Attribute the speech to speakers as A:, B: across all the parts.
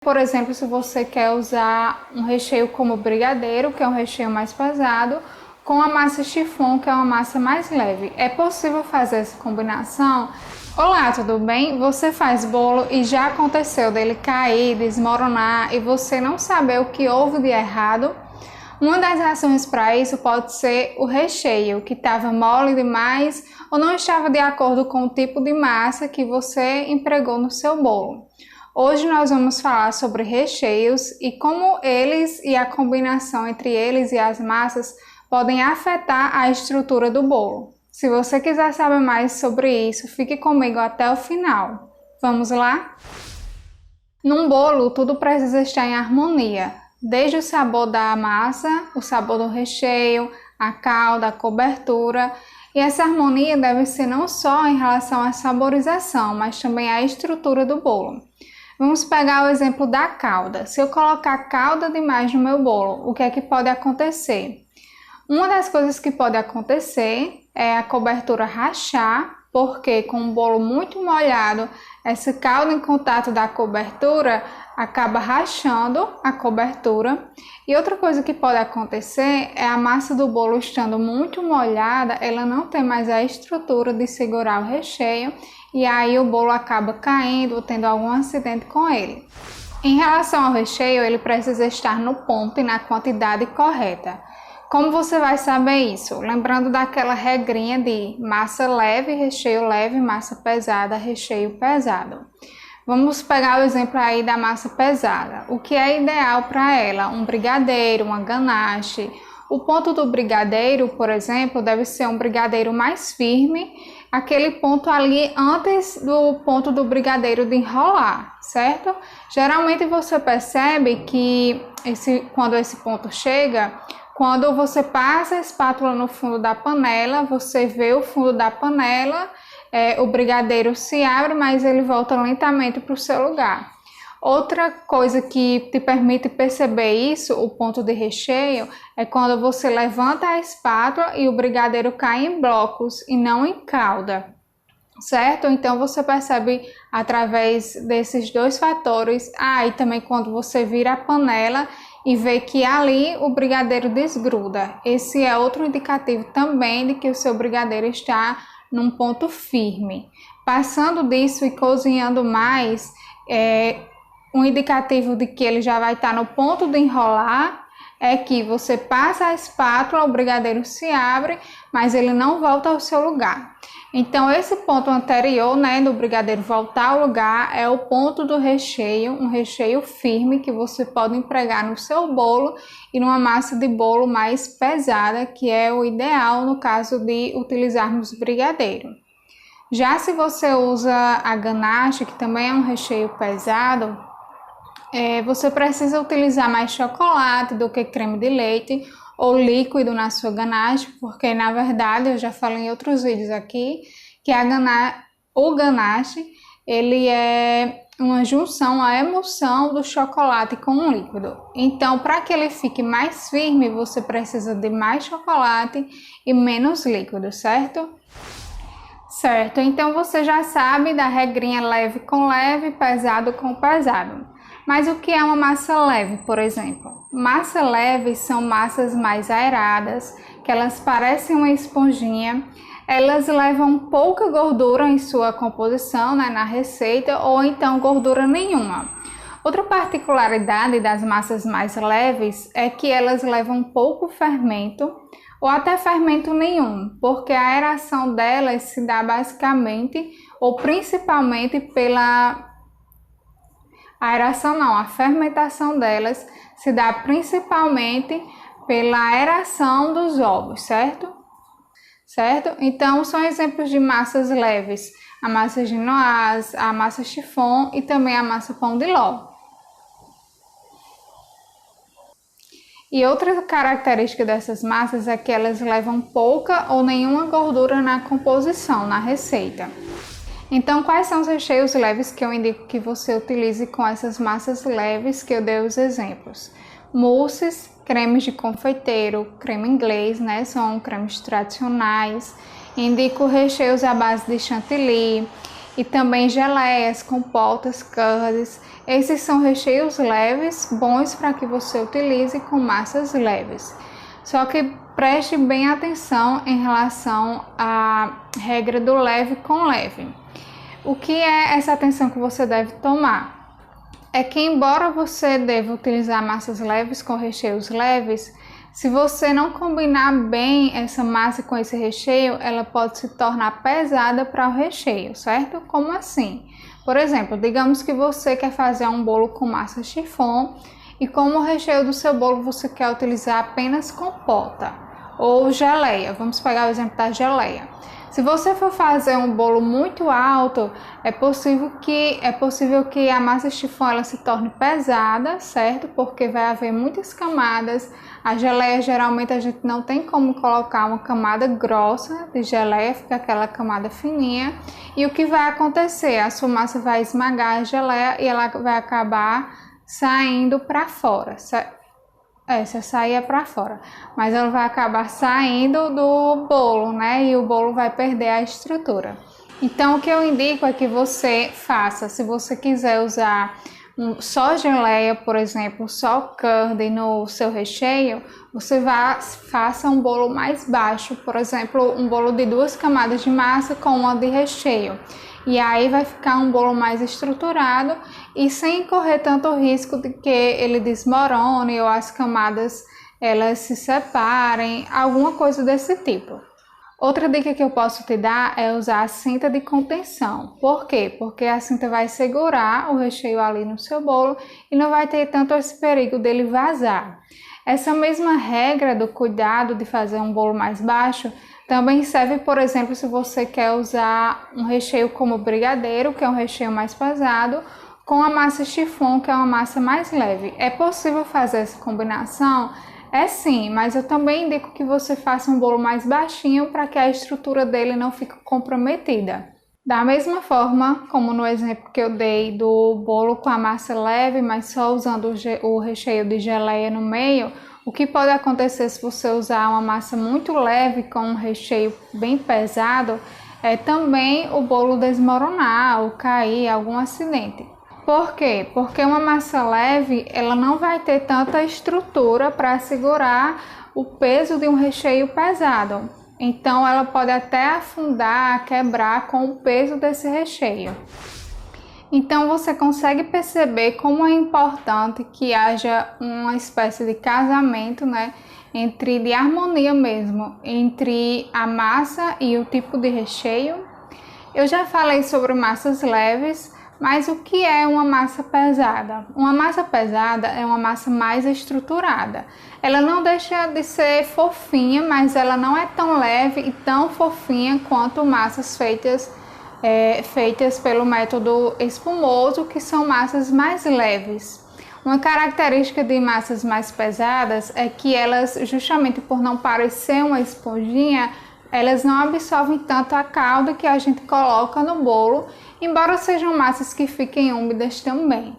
A: Por exemplo, se você quer usar um recheio como brigadeiro, que é um recheio mais pesado, com a massa chiffon, que é uma massa mais leve. É possível fazer essa combinação? Olá, tudo bem? Você faz bolo e já aconteceu dele cair, desmoronar e você não saber o que houve de errado? Uma das razões para isso pode ser o recheio, que estava mole demais ou não estava de acordo com o tipo de massa que você empregou no seu bolo. Hoje nós vamos falar sobre recheios e como eles e a combinação entre eles e as massas podem afetar a estrutura do bolo. Se você quiser saber mais sobre isso, fique comigo até o final. Vamos lá? Num bolo, tudo precisa estar em harmonia, desde o sabor da massa, o sabor do recheio, a calda, a cobertura. E essa harmonia deve ser não só em relação à saborização, mas também à estrutura do bolo. Vamos pegar o exemplo da calda. Se eu colocar calda demais no meu bolo, o que é que pode acontecer? Uma das coisas que pode acontecer é a cobertura rachar, porque com um bolo muito molhado, essa calda em contato da cobertura acaba rachando a cobertura. E outra coisa que pode acontecer é a massa do bolo estando muito molhada, ela não tem mais a estrutura de segurar o recheio e aí o bolo acaba caindo ou tendo algum acidente com ele. Em relação ao recheio, ele precisa estar no ponto e na quantidade correta. Como você vai saber isso? Lembrando daquela regrinha de massa leve, massa pesada, recheio pesado. Vamos pegar o exemplo aí da massa pesada. O que é ideal para ela? Um brigadeiro, uma ganache. O ponto do brigadeiro, por exemplo, deve ser um brigadeiro mais firme, aquele ponto ali antes do ponto do brigadeiro de enrolar, certo? Geralmente você percebe que quando esse ponto chega, quando você passa a espátula no fundo da panela, você vê o fundo da panela, o brigadeiro se abre, mas ele volta lentamente para o seu lugar. Outra coisa que te permite perceber isso, o ponto de recheio, é quando você levanta a espátula e o brigadeiro cai em blocos e não em calda, certo? Então você percebe através desses dois fatores. E também quando você vira a panela e vê que ali o brigadeiro desgruda. Esse é outro indicativo também de que o seu brigadeiro está num ponto firme. Passando disso e cozinhando mais, um indicativo de que ele já vai estar no ponto de enrolar é que você passa a espátula, o brigadeiro se abre, mas ele não volta ao seu lugar. Então esse ponto anterior, do brigadeiro voltar ao lugar, é o ponto do recheio, um recheio firme que você pode empregar no seu bolo e numa massa de bolo mais pesada, que é o ideal no caso de utilizarmos brigadeiro. Já se você usa a ganache, que também é um recheio pesado, você precisa utilizar mais chocolate do que creme de leite ou líquido na sua ganache, porque na verdade, eu já falei em outros vídeos aqui, que o ganache, ele é uma junção, a emulsão do chocolate com o líquido. Então, para que ele fique mais firme, você precisa de mais chocolate e menos líquido, certo? Certo, então você já sabe da regrinha leve com leve, pesado com pesado. Mas o que é uma massa leve, por exemplo? Massa leve são massas mais aeradas, que elas parecem uma esponjinha, elas levam pouca gordura em sua composição, na receita, ou então gordura nenhuma. Outra particularidade das massas mais leves é que elas levam pouco fermento, ou até fermento nenhum, porque a aeração delas se dá basicamente, ou principalmente a fermentação delas se dá principalmente pela aeração dos ovos, certo? Certo? Então, são exemplos de massas leves, a massa genoise, a massa chiffon e também a massa pão de ló. E outra característica dessas massas é que elas levam pouca ou nenhuma gordura na composição, na receita. Então, quais são os recheios leves que eu indico que você utilize com essas massas leves que eu dei os exemplos? Mousses, cremes de confeiteiro, creme inglês, são cremes tradicionais. Indico recheios à base de chantilly. e também geleias, compotas, curds. Esses são recheios leves, bons para que você utilize com massas leves. Só que preste bem atenção em relação à regra do leve com leve. O que é essa atenção que você deve tomar? É que embora você deva utilizar massas leves com recheios leves, se você não combinar bem essa massa com esse recheio, ela pode se tornar pesada para o recheio, certo? Como assim? Por exemplo, digamos que você quer fazer um bolo com massa chiffon e como recheio do seu bolo você quer utilizar apenas compota ou geleia. Vamos pegar o exemplo da geleia. Se você for fazer um bolo muito alto, é possível que a massa chiffon ela se torne pesada, certo? Porque vai haver muitas camadas. A geleia, geralmente, a gente não tem como colocar uma camada grossa de geleia, fica aquela camada fininha. E o que vai acontecer? A sua massa vai esmagar a geleia e ela vai acabar saindo para fora, certo? Se sair é para fora, mas ela vai acabar saindo do bolo, né? E o bolo vai perder a estrutura. Então, o que eu indico é que você faça, se você quiser usar só geleia, por exemplo, só curd no seu recheio, você faça um bolo mais baixo, por exemplo, um bolo de 2 camadas de massa com uma de recheio. E aí vai ficar um bolo mais estruturado e sem correr tanto risco de que ele desmorone ou as camadas elas se separem, alguma coisa desse tipo. Outra dica que eu posso te dar é usar a cinta de contenção. Por quê? Porque a cinta vai segurar o recheio ali no seu bolo e não vai ter tanto esse perigo dele vazar. Essa mesma regra do cuidado de fazer um bolo mais baixo também serve, por exemplo, se você quer usar um recheio como brigadeiro, que é um recheio mais pesado, com a massa chiffon, que é uma massa mais leve. É possível fazer essa combinação? É sim, mas eu também indico que você faça um bolo mais baixinho para que a estrutura dele não fique comprometida. Da mesma forma, como no exemplo que eu dei do bolo com a massa leve, mas só usando o recheio de geleia no meio, o que pode acontecer se você usar uma massa muito leve com um recheio bem pesado é também o bolo desmoronar ou cair, algum acidente. Por quê? Porque uma massa leve ela não vai ter tanta estrutura para segurar o peso de um recheio pesado. Então ela pode até afundar, quebrar com o peso desse recheio. Então você consegue perceber como é importante que haja uma espécie de casamento, né, de harmonia mesmo, entre a massa e o tipo de recheio. Eu já falei sobre massas leves, mas o que é uma massa pesada? Uma massa pesada é uma massa mais estruturada. Ela não deixa de ser fofinha, mas ela não é tão leve e tão fofinha quanto massas feitas pelo método espumoso, que são massas mais leves. Uma característica de massas mais pesadas é que elas, justamente por não parecer uma esponjinha, elas não absorvem tanto a calda que a gente coloca no bolo, embora sejam massas que fiquem úmidas também.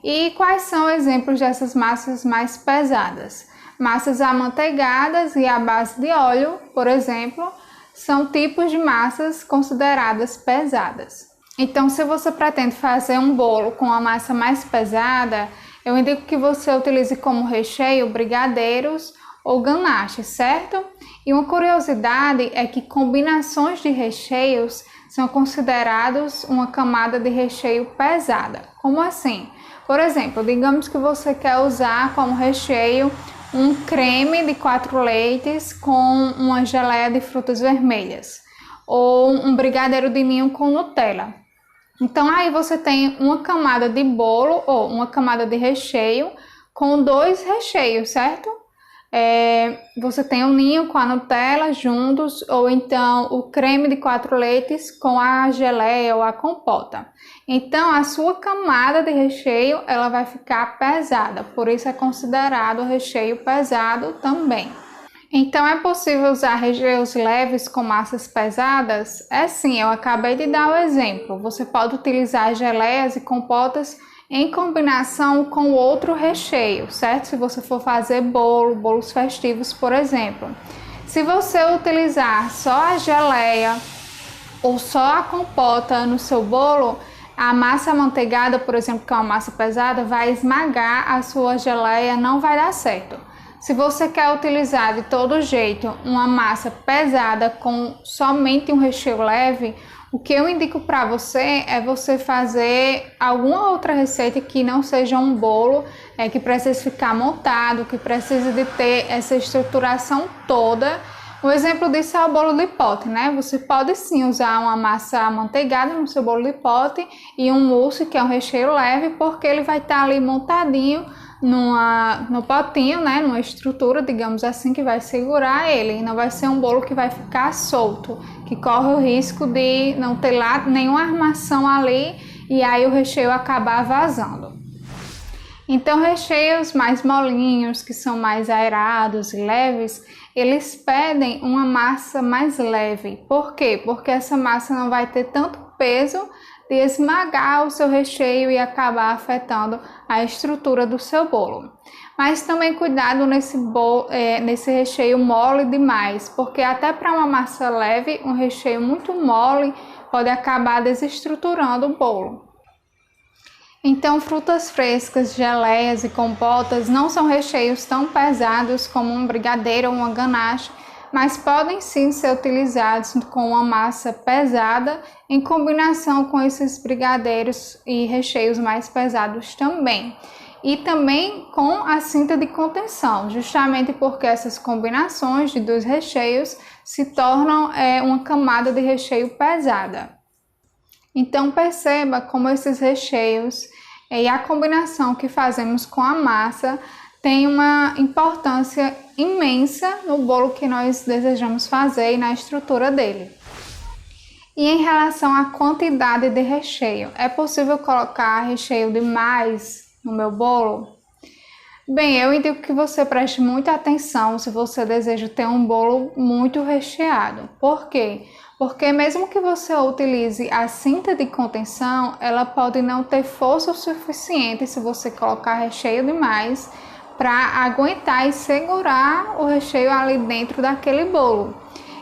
A: E quais são exemplos dessas massas mais pesadas? Massas amanteigadas e à base de óleo, por exemplo, são tipos de massas consideradas pesadas. Então, se você pretende fazer um bolo com a massa mais pesada, eu indico que você utilize como recheio brigadeiros ou ganaches, certo? E uma curiosidade é que combinações de recheios são considerados uma camada de recheio pesada. Como assim? Por exemplo, digamos que você quer usar como recheio um creme de 4 leites com uma geleia de frutas vermelhas ou um brigadeiro de ninho com Nutella. Então aí você tem uma camada de bolo ou uma camada de recheio com 2 recheios, certo? Você tem o ninho com a Nutella juntos, ou então o creme de 4 leites com a geleia ou a compota. Então a sua camada de recheio ela vai ficar pesada, por isso é considerado recheio pesado também. Então é possível usar recheios leves com massas pesadas? É sim, eu acabei de dar o exemplo. Você pode utilizar geleias e compotas em combinação com outro recheio, certo? Se você for fazer bolos festivos, por exemplo. Se você utilizar só a geleia ou só a compota no seu bolo, a massa amanteigada, por exemplo, que é uma massa pesada, vai esmagar a sua geleia, não vai dar certo. Se você quer utilizar de todo jeito uma massa pesada com somente um recheio leve, o que eu indico para você é você fazer alguma outra receita que não seja um bolo, que precise ficar montado, que precise de ter essa estruturação toda. Um exemplo disso é o bolo de pote, né? Você pode sim usar uma massa amanteigada no seu bolo de pote e um mousse, que é um recheio leve, porque ele vai estar ali montadinho no potinho, né? Numa estrutura, digamos assim, que vai segurar ele. Não vai ser um bolo que vai ficar solto, que corre o risco de não ter lá nenhuma armação ali e aí o recheio acabar vazando. Então, recheios mais molinhos, que são mais aerados e leves, eles pedem uma massa mais leve. Por quê? Porque essa massa não vai ter tanto peso de esmagar o seu recheio e acabar afetando a estrutura do seu bolo. Mas também cuidado nesse recheio mole demais, porque até para uma massa leve, um recheio muito mole pode acabar desestruturando o bolo. Então, frutas frescas, geleias e compotas não são recheios tão pesados como um brigadeiro ou uma ganache, mas podem sim ser utilizados com uma massa pesada em combinação com esses brigadeiros e recheios mais pesados também. E também com a cinta de contenção, justamente porque essas combinações de dois recheios se tornam uma camada de recheio pesada. Então perceba como esses recheios e a combinação que fazemos com a massa tem uma importância imensa no bolo que nós desejamos fazer e na estrutura dele. E em relação à quantidade de recheio, é possível colocar recheio demais no meu bolo? Bem, eu indico que você preste muita atenção se você deseja ter um bolo muito recheado. Por quê? Porque mesmo que você utilize a cinta de contenção, ela pode não ter força o suficiente se você colocar recheio demais para aguentar e segurar o recheio ali dentro daquele bolo.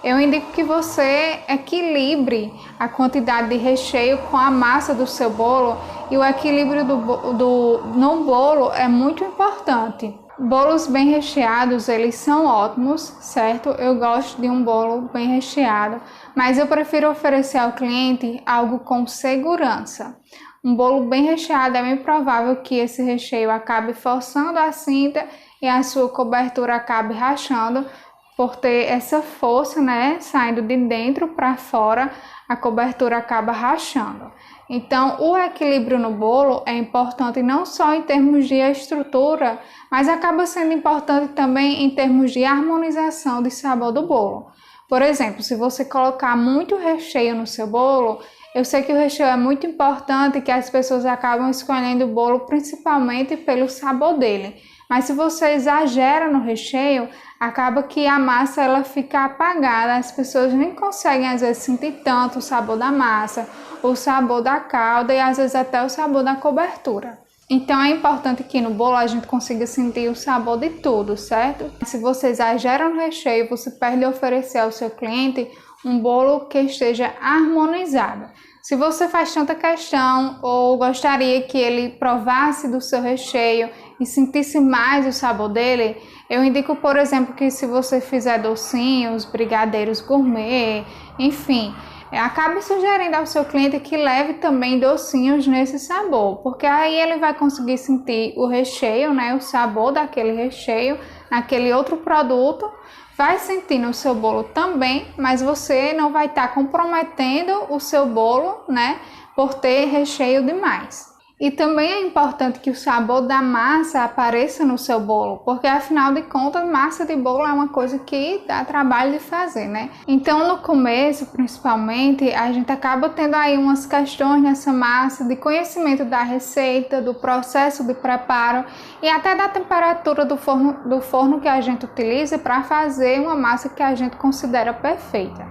A: Eu indico que você equilibre a quantidade de recheio com a massa do seu bolo, e o equilíbrio no bolo é muito importante. Bolos bem recheados, eles são ótimos, certo? Eu gosto de um bolo bem recheado, mas eu prefiro oferecer ao cliente algo com segurança. Um bolo bem recheado é bem provável que esse recheio acabe forçando a cinta e a sua cobertura acabe rachando, por ter essa força, né, saindo de dentro para fora, a cobertura acaba rachando. Então, o equilíbrio no bolo é importante não só em termos de estrutura, mas acaba sendo importante também em termos de harmonização de sabor do bolo. Por exemplo, se você colocar muito recheio no seu bolo, eu sei que o recheio é muito importante e que as pessoas acabam escolhendo o bolo principalmente pelo sabor dele. Mas se você exagera no recheio, acaba que a massa ela fica apagada, as pessoas nem conseguem às vezes sentir tanto o sabor da massa, o sabor da calda e às vezes até o sabor da cobertura. Então é importante que no bolo a gente consiga sentir o sabor de tudo, certo? Se você exagera no recheio, você perde oferecer ao seu cliente um bolo que esteja harmonizado. Se você faz tanta questão ou gostaria que ele provasse do seu recheio e sentisse mais o sabor dele, eu indico, por exemplo, que se você fizer docinhos, brigadeiros gourmet, enfim, acabe sugerindo ao seu cliente que leve também docinhos nesse sabor, porque aí ele vai conseguir sentir o recheio, né, o sabor daquele recheio naquele outro produto, vai sentir no seu bolo também, mas você não vai estar comprometendo o seu bolo, né, por ter recheio demais. E também é importante que o sabor da massa apareça no seu bolo, porque afinal de contas, massa de bolo é uma coisa que dá trabalho de fazer, né? Então, no começo, principalmente, a gente acaba tendo aí umas questões nessa massa de conhecimento da receita, do processo de preparo e até da temperatura do forno que a gente utiliza para fazer uma massa que a gente considera perfeita.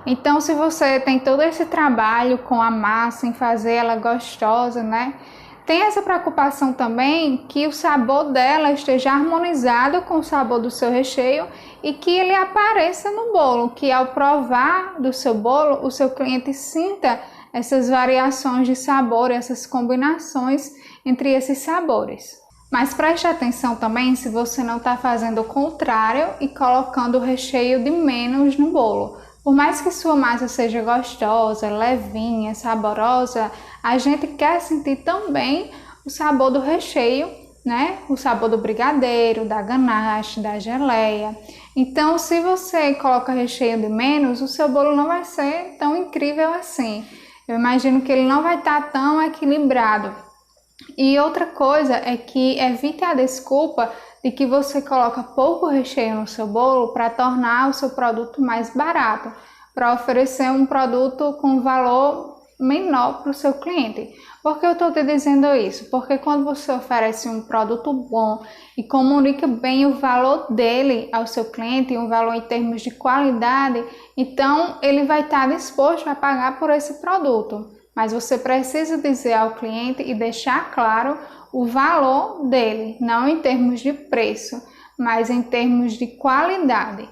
A: Então, se você tem todo esse trabalho com a massa, em fazer ela gostosa, né? Tem essa preocupação também que o sabor dela esteja harmonizado com o sabor do seu recheio e que ele apareça no bolo, que ao provar do seu bolo, o seu cliente sinta essas variações de sabor, essas combinações entre esses sabores. Mas preste atenção também se você não está fazendo o contrário e colocando o recheio de menos no bolo. Por mais que sua massa seja gostosa, levinha, saborosa, a gente quer sentir também o sabor do recheio, né? O sabor do brigadeiro, da ganache, da geleia. Então, se você coloca recheio de menos, o seu bolo não vai ser tão incrível assim. Eu imagino que ele não vai estar tão equilibrado. E outra coisa é que evite a desculpa de que você coloca pouco recheio no seu bolo para tornar o seu produto mais barato, para oferecer um produto com valor menor para o seu cliente. Por que eu estou te dizendo isso? Porque quando você oferece um produto bom e comunica bem o valor dele ao seu cliente, um valor em termos de qualidade, então ele vai estar disposto a pagar por esse produto. Mas você precisa dizer ao cliente e deixar claro o valor dele, não em termos de preço, mas em termos de qualidade.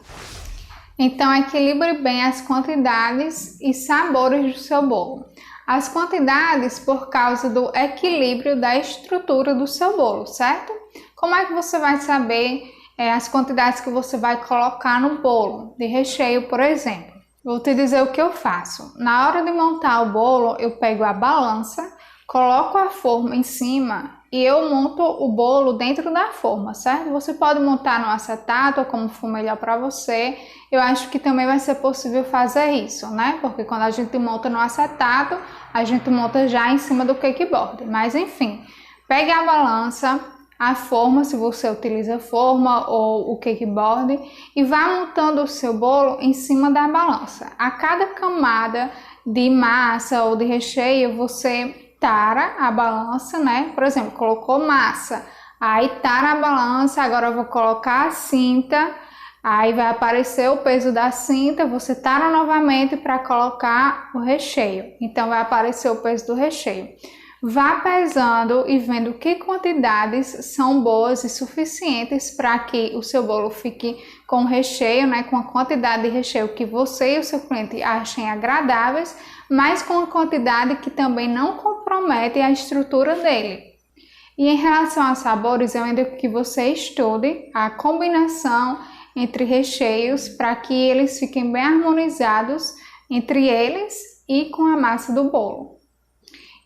A: Então, equilibre bem as quantidades e sabores do seu bolo. As quantidades por causa do equilíbrio da estrutura do seu bolo, certo? Como é que você vai saber as quantidades que você vai colocar no bolo de recheio, por exemplo? Vou te dizer o que eu faço. Na hora de montar o bolo, eu pego a balança, coloco a forma em cima e eu monto o bolo dentro da forma, certo? Você pode montar no acetato ou como for melhor para você. Eu acho que também vai ser possível fazer isso, né? Porque quando a gente monta no acetato, a gente monta já em cima do cake board. Mas enfim, pegue a balança, a forma, se você utiliza forma ou o cake board, e vá montando o seu bolo em cima da balança. A cada camada de massa ou de recheio, você tara a balança, né? Por exemplo, colocou massa, aí tara a balança, agora eu vou colocar a cinta, aí vai aparecer o peso da cinta, você tara novamente para colocar o recheio. Então vai aparecer o peso do recheio. Vá pesando e vendo que quantidades são boas e suficientes para que o seu bolo fique com recheio, né, com a quantidade de recheio que você e o seu cliente achem agradáveis, mas com a quantidade que também não compromete a estrutura dele. E em relação a sabores, eu indico que você estude a combinação entre recheios para que eles fiquem bem harmonizados entre eles e com a massa do bolo.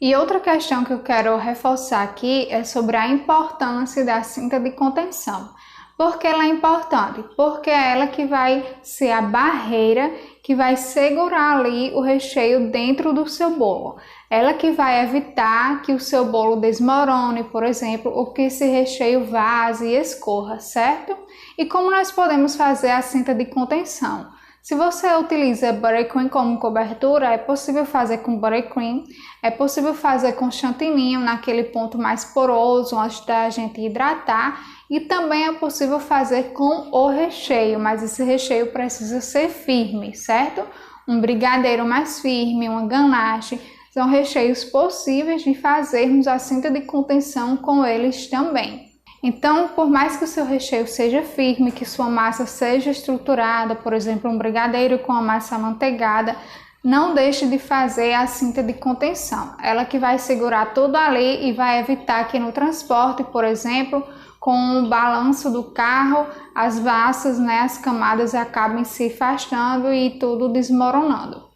A: E outra questão que eu quero reforçar aqui é sobre a importância da cinta de contenção. Por que ela é importante? Porque é ela que vai ser a barreira que vai segurar ali o recheio dentro do seu bolo. Ela que vai evitar que o seu bolo desmorone, por exemplo, ou que esse recheio vaze e escorra, certo? E como nós podemos fazer a cinta de contenção? Se você utiliza buttercream como cobertura, é possível fazer com buttercream, é possível fazer com chantininho naquele ponto mais poroso antes da gente hidratar, e também é possível fazer com o recheio, mas esse recheio precisa ser firme, certo? Um brigadeiro mais firme, uma ganache, são recheios possíveis de fazermos a cinta de contenção com eles também. Então, por mais que o seu recheio seja firme, que sua massa seja estruturada, por exemplo, um brigadeiro com a massa amanteigada, não deixe de fazer a cinta de contenção. Ela que vai segurar tudo ali e vai evitar que no transporte, por exemplo, com o balanço do carro, as massas, né, as camadas acabem se afastando e tudo desmoronando.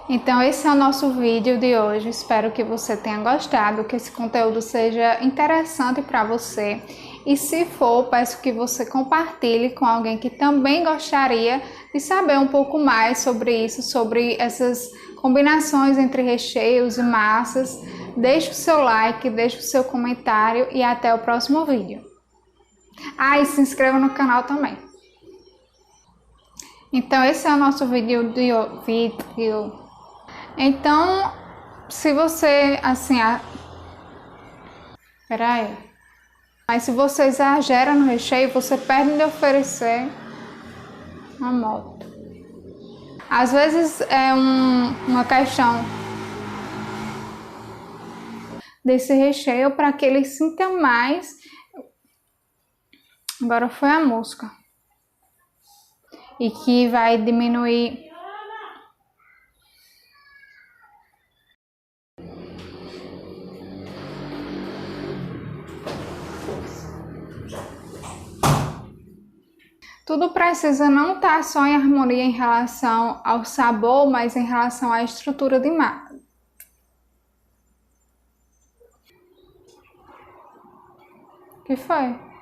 A: Então esse é o nosso vídeo de hoje, espero que você tenha gostado, que esse conteúdo seja interessante para você e se for, peço que você compartilhe com alguém que também gostaria de saber um pouco mais sobre isso, sobre essas combinações entre recheios e massas. Deixe o seu like, deixe o seu comentário e até o próximo vídeo. E se inscreva no canal também. Então esse é o nosso vídeo de hoje. Então, se você, assim, mas se você exagera no recheio, você perde de oferecer uma moto. Às vezes é uma questão, desse recheio para que ele sinta mais. Agora foi a mosca. E que vai diminuir. Tudo precisa não estar só em harmonia em relação ao sabor, mas em relação à estrutura de massa. O que foi?